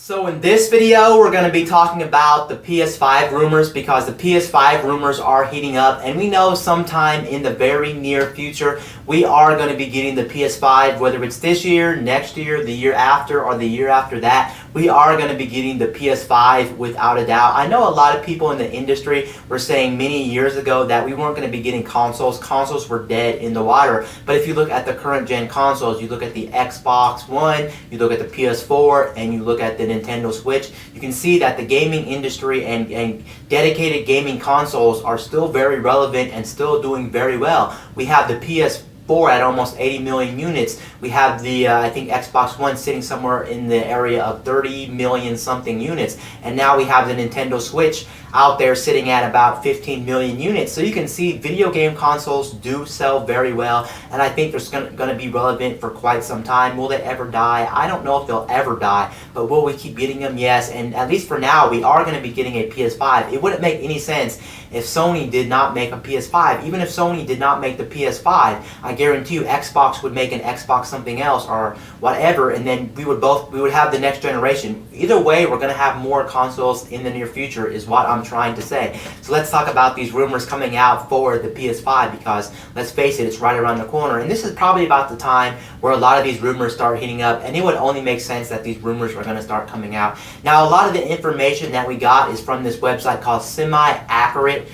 So in this video, we're going to be talking about the PS5 rumors because the PS5 rumors are heating up, and we know sometime in the very near future we are going to be getting the PS5, whether it's this year, next year, the year after, or the year after that. We are going to be getting the PS5 without a doubt. I know a lot of people in the industry were saying many years ago that we weren't going to be getting consoles. Consoles were dead in the water. But if you look at the current gen consoles, you look at the Xbox One, you look at the PS4, and you look at the Nintendo Switch, you can see that the gaming industry and dedicated gaming consoles are still very relevant and still doing very well. We have the PS4 at almost 80 million units. We have the, I think, Xbox One sitting somewhere in the area of 30 million something units. And now we have the Nintendo Switch out there sitting at about 15 million units. So you can see video game consoles do sell very well, and I think they're going to be relevant for quite some time. Will they ever die? I don't know if they'll ever die, but will we keep getting them? Yes, and at least for now, we are going to be getting a PS5. It wouldn't make any sense if Sony did not make a PS5. Even if Sony did not make the PS5, I guarantee you Xbox would make an Xbox something else or whatever, and then we would have the next generation. Either way, we're going to have more consoles in the near future is what I'm trying to say. So let's talk about these rumors coming out for the PS5, because let's face it, it's right around the corner, and this is probably about the time where a lot of these rumors start heating up, and it would only make sense that these rumors are going to start coming out. Now, a lot of the information that we got is from this website called Semi-Accurate.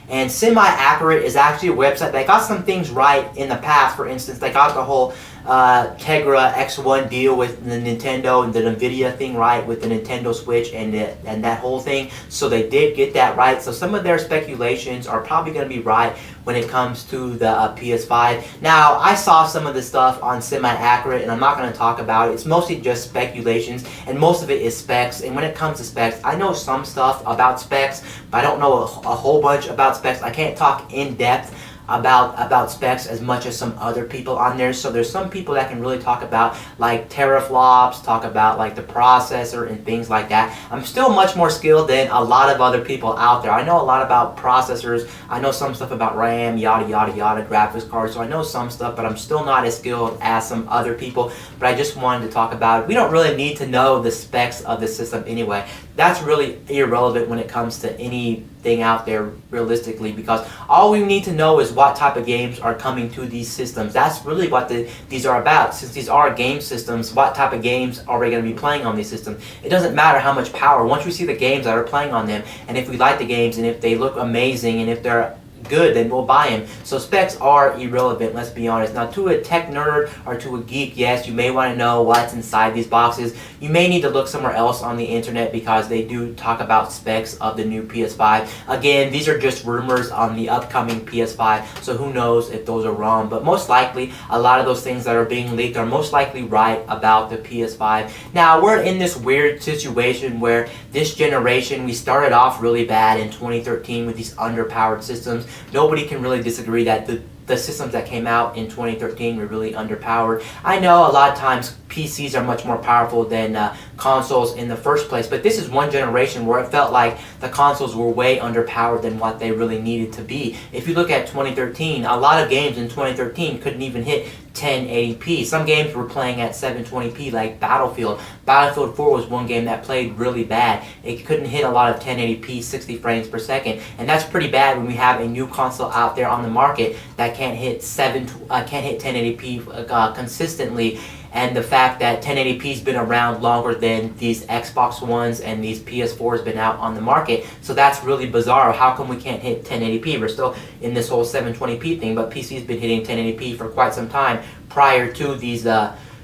And Semi-Accurate is actually a website that got some things right in the past. For instance, they got the whole Tegra X1 deal with the Nintendo and the Nvidia thing right with the Nintendo Switch and that whole thing. So they did get that right. So some of their speculations are probably going to be right when it comes to the PS5. Now, I saw some of the stuff on Semi-Accurate, and I'm not going to talk about it. It's mostly just speculations, and most of it is specs. And when it comes to specs, I know some stuff about specs, but I don't know a whole bunch about specs. I can't talk in depth about specs as much as some other people on there. So there's some people that can really talk about like teraflops, talk about like the processor and things like that. I'm still much more skilled than a lot of other people out there. I know a lot about processors. I know some stuff about RAM, yada yada yada, graphics cards. So I know some stuff, but I'm still not as skilled as some other people. But I just wanted to talk about it. We don't really need to know the specs of the system anyway. That's really irrelevant when it comes to anything out there realistically, because all we need to know is what type of games are coming to these systems. That's really what these are about. Since these are game systems, what type of games are we going to be playing on these systems? It doesn't matter how much power. Once we see the games that are playing on them, and if we like the games, and if they look amazing, and if they're good, then we'll buy them. So specs are irrelevant, let's be honest. Now, to a tech nerd or to a geek, yes, you may want to know what's inside these boxes. You may need to look somewhere else on the internet because they do talk about specs of the new PS5. Again, these are just rumors on the upcoming PS5, so who knows if those are wrong. But most likely, a lot of those things that are being leaked are most likely right about the PS5. Now, we're in this weird situation where this generation, we started off really bad in 2013 with these underpowered systems. Nobody can really disagree that the systems that came out in 2013 were really underpowered. I know a lot of times PCs are much more powerful than consoles in the first place, but this is one generation where it felt like the consoles were way underpowered than what they really needed to be. If you look at 2013, a lot of games in 2013 couldn't even hit 1080p. Some games were playing at 720p, like Battlefield. Battlefield 4 was one game that played really bad. It couldn't hit a lot of 1080p, 60 frames per second, and that's pretty bad when we have a new console out there on the market that can't hit 1080p consistently. And the fact that 1080p's been around longer than these Xbox Ones and these PS4's been out on the market. So that's really bizarre. How come we can't hit 1080p? We're still in this whole 720p thing, but PC's been hitting 1080p for quite some time prior to these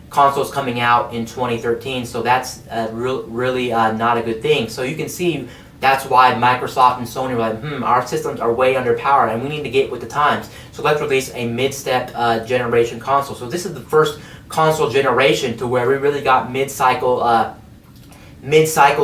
consoles coming out in 2013. So that's really not a good thing. So you can see that's why Microsoft and Sony were like, our systems are way underpowered and we need to get with the times. So let's release a mid-step generation console. So this is the first console generation to where we really got mid-cycle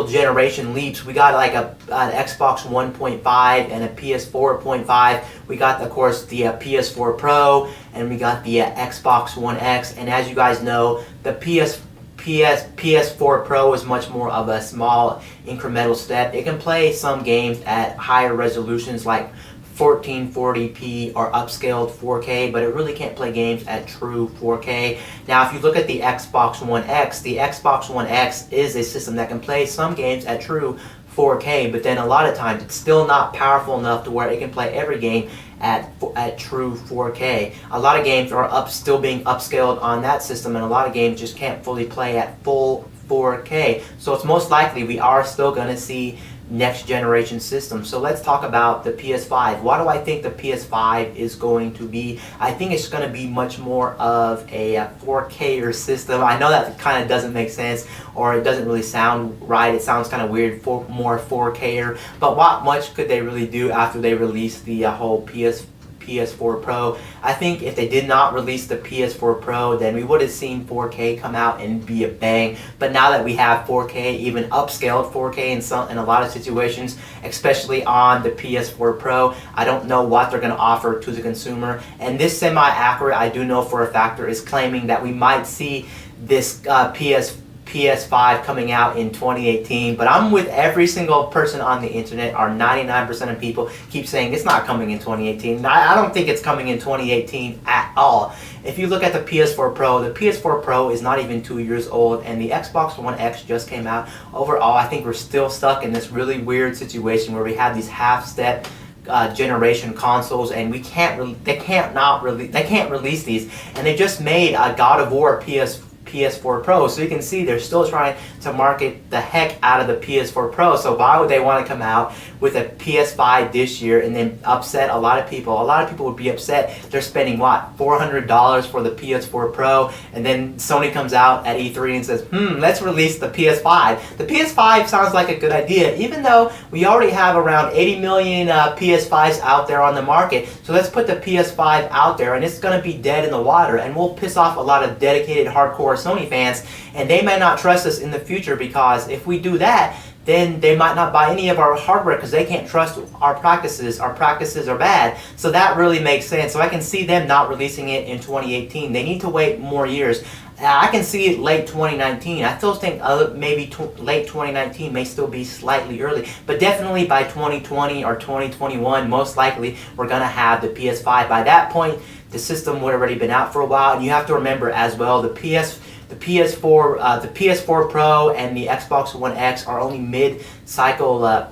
generation leaps. We got like an Xbox 1.5 and a PS4.5. We got, of course, the PS4 Pro, and we got the Xbox One X. And as you guys know, the PS4 Pro is much more of a small incremental step. It can play some games at higher resolutions like 1440p or upscaled 4K, but it really can't play games at true 4K. Now, if you look at the Xbox One X, the Xbox One X is a system that can play some games at true 4K, but then a lot of times it's still not powerful enough to where it can play every game at true 4K. A lot of games are still being upscaled on that system, and a lot of games just can't fully play at full 4K. So it's most likely we are still going to see next generation systems. So let's talk about the PS5. Why do I think the PS5 is going to be? I think it's going to be much more of a 4K system. I know that kind of doesn't make sense, or it doesn't really sound right. It sounds kind of weird, more 4K, but what much could they really do after they release the whole PS4 Pro? I think if they did not release the PS4 Pro, then we would have seen 4K come out and be a bang. But now that we have 4K, even upscaled 4K in a lot of situations, especially on the PS4 Pro, I don't know what they're going to offer to the consumer. And this semi-accurate, I do know for a factor, is claiming that we might see this PS5 coming out in 2018, but I'm with every single person on the internet, or 99% of people keep saying it's not coming in 2018. I don't think it's coming in 2018 at all. If you look at the PS4 Pro, the PS4 Pro is not even 2 years old, and the Xbox One X just came out. Overall, I think we're still stuck in this really weird situation where we have these half-step generation consoles, and they can't release these, and they just made a God of War PS4 Pro, so you can see they're still trying to market the heck out of the PS4 Pro. So why would they want to come out with a PS5 this year and then upset a lot of people? A lot of people would be upset. They're spending what, $400 for the PS4 Pro, and then Sony comes out at E3 and says, let's release the PS5. The PS5 sounds like a good idea, even though we already have around 80 million PS5s out there on the market. So let's put the PS5 out there, and it's going to be dead in the water, and we'll piss off a lot of dedicated hardcore Sony fans, and they may not trust us in the future, because if we do that, then they might not buy any of our hardware because they can't trust our practices. Our practices are bad. So that really makes sense. So I can see them not releasing it in 2018. They need to wait more years. I can see it late 2019. I still think maybe late 2019 may still be slightly early, but definitely by 2020 or 2021, most likely we're going to have the PS5. By that point, the system would have already been out for a while, and you have to remember as well, the PS4 Pro and the Xbox One X are only mid-cycle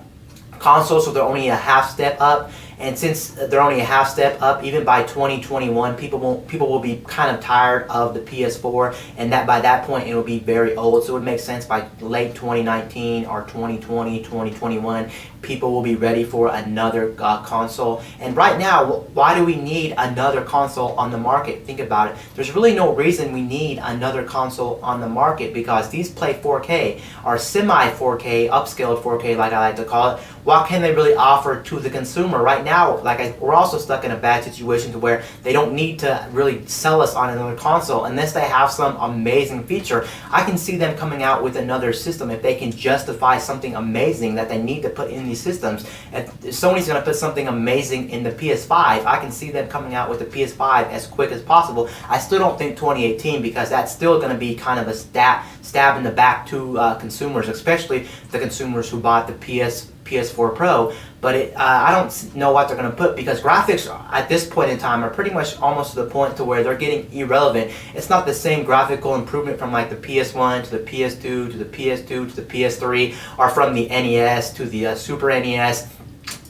consoles, so they're only a half step up. And since they're only a half step up, even by 2021, people will be kind of tired of the PS4, and that by that point it will be very old. So it would make sense by late 2019 or 2020, 2021, people will be ready for another console. And right now, why do we need another console on the market? Think about it. There's really no reason we need another console on the market, because these play 4K or semi 4K, upscaled 4K like I like to call it. What can they really offer to the consumer? Right now, we're also stuck in a bad situation to where they don't need to really sell us on another console unless they have some amazing feature. I can see them coming out with another system if they can justify something amazing that they need to put in these systems. If Sony's going to put something amazing in the PS5, I can see them coming out with the PS5 as quick as possible. I still don't think 2018, because that's still going to be kind of a stab in the back to consumers, especially the consumers who bought the PS4 Pro. But I don't know what they're going to put, because graphics at this point in time are pretty much almost to the point to where they're getting irrelevant. It's not the same graphical improvement from like the PS1 to the PS2 to the PS2 to the PS3, or from the NES to the Super NES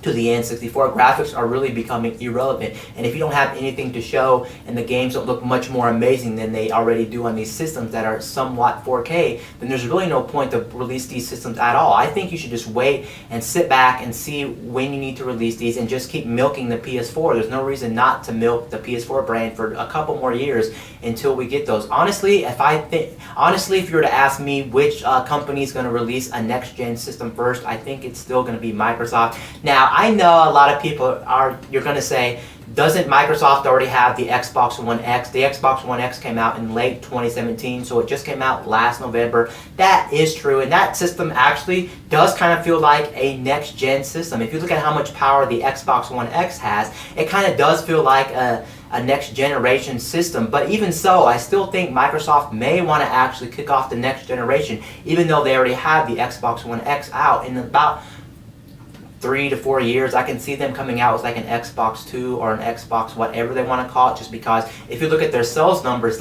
to the N64. Graphics are really becoming irrelevant, and if you don't have anything to show and the games don't look much more amazing than they already do on these systems that are somewhat 4K, then there's really no point to release these systems at all. I think you should just wait and sit back and see when you need to release these, and just keep milking the PS4. There's no reason not to milk the PS4 brand for a couple more years until we get those. Honestly, if you were to ask me which company is going to release a next-gen system first, I think it's still going to be Microsoft. Now, I know a lot of people you're going to say, doesn't Microsoft already have the Xbox One X? The Xbox One X came out in late 2017, so it just came out last November. That is true, and that system actually does kind of feel like a next-gen system. If you look at how much power the Xbox One X has, it kind of does feel like a next generation system. But even so, I still think Microsoft may want to actually kick off the next generation, even though they already have the Xbox One X out. In about 3 to 4 years, I can see them coming out with like an Xbox 2 or an Xbox whatever they want to call it, just because if you look at their sales numbers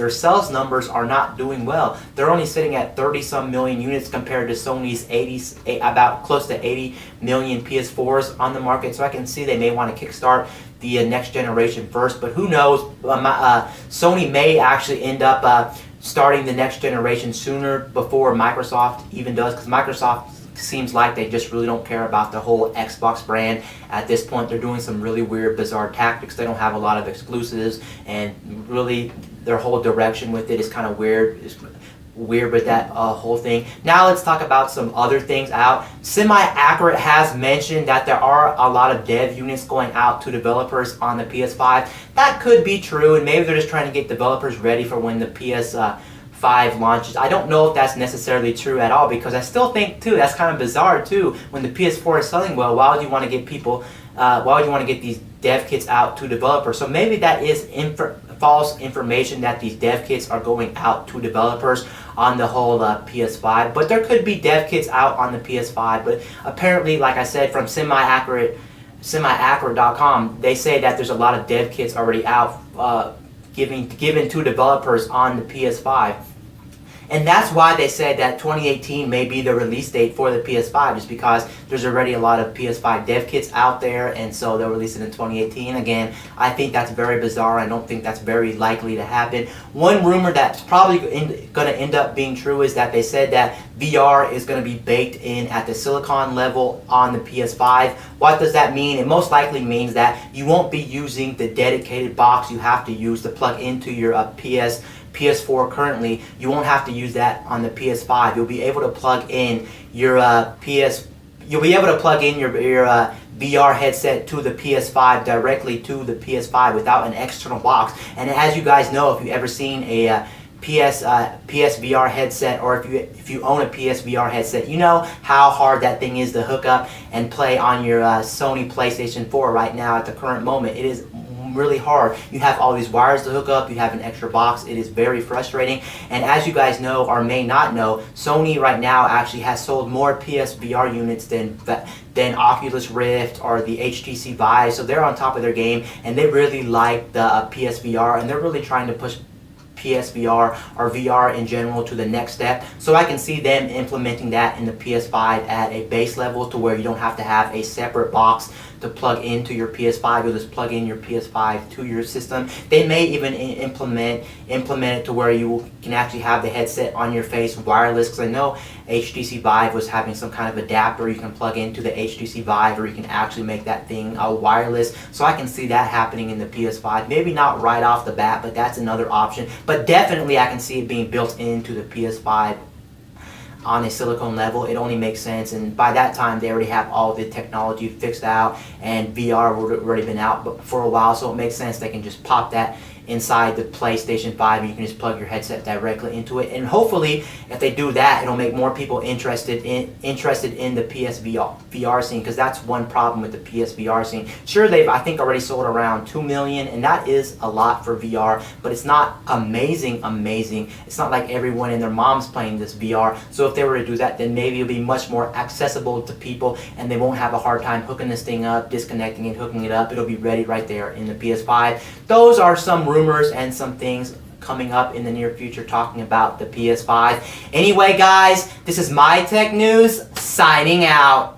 are not doing well. They're only sitting at 30 some million units compared to Sony's about close to 80 million PS4s on the market. So I can see they may want to kickstart the next generation first, but who knows? Sony may actually end up starting the next generation sooner before Microsoft even does, because Microsoft seems like they just really don't care about the whole Xbox brand at this point. They're doing some really weird, bizarre tactics. They don't have a lot of exclusives, and really their whole direction with it is kind of weird. It's weird with that whole thing. Now let's talk about some other things out. Semi-Accurate has mentioned that there are a lot of dev units going out to developers on the PS5. That could be true, and maybe they're just trying to get developers ready for when the PS5 launches. I don't know if that's necessarily true at all, because I still think too that's kind of bizarre too. When the PS4 is selling well, why would you want to get people? Why would you want to get these dev kits out to developers? So maybe that is false information that these dev kits are going out to developers on the whole PS5. But there could be dev kits out on the PS5. But apparently, like I said, from semi-accurate.com, they say that there's a lot of dev kits already out given to developers on the PS5. And that's why they said that 2018 may be the release date for the PS5, just because there's already a lot of PS5 dev kits out there, and so they'll release it in 2018. Again, I think that's very bizarre. I don't think that's very likely to happen. One rumor that's probably going to end up being true is that they said that VR is going to be baked in at the silicon level on the PS5. What does that mean? It most likely means that you won't be using the dedicated box you have to use to plug into your PS4 currently. You won't have to use that on the PS5. You'll be able to plug in your You'll be able to plug in your VR headset to the PS5 directly to the PS5 without an external box. And as you guys know, if you've ever seen a PSVR headset, or if you own a PSVR headset, you know how hard that thing is to hook up and play on your Sony PlayStation 4 right now at the current moment. It is really hard. You have all these wires to hook up, you have an extra box. It is very frustrating. And as you guys know or may not know, Sony right now actually has sold more PSVR units than Oculus Rift or the HTC Vive. So they're on top of their game, and they really like the PSVR, and they're really trying to push PSVR or VR in general to the next step. So I can see them implementing that in the PS5 at a base level, to where you don't have to have a separate box to plug into your PS5. You'll just plug in your PS5 to your system. They may even implement it to where you can actually have the headset on your face wireless, because I know HTC Vive was having some kind of adapter you can plug into the HTC Vive, or you can actually make that thing wireless. So I can see that happening in the PS5. Maybe not right off the bat, but that's another option. But definitely I can see it being built into the PS5 on a silicone level. It only makes sense, and by that time they already have all the technology fixed out, and VR would have already been out for a while, so it makes sense they can just pop that inside the PlayStation 5, and you can just plug your headset directly into it. And hopefully, if they do that, it'll make more people interested in the PSVR scene, because that's one problem with the PSVR scene. Sure, they've, I think, already sold around 2 million, and that is a lot for VR, but it's not amazing. It's not like everyone and their mom's playing this VR. So if they were to do that, then maybe it'll be much more accessible to people, and they won't have a hard time hooking this thing up, disconnecting it, hooking it up. It'll be ready right there in the PS5. Those are some rumors and some things coming up in the near future talking about the PS5. Anyway, guys, this is My Tech News, signing out.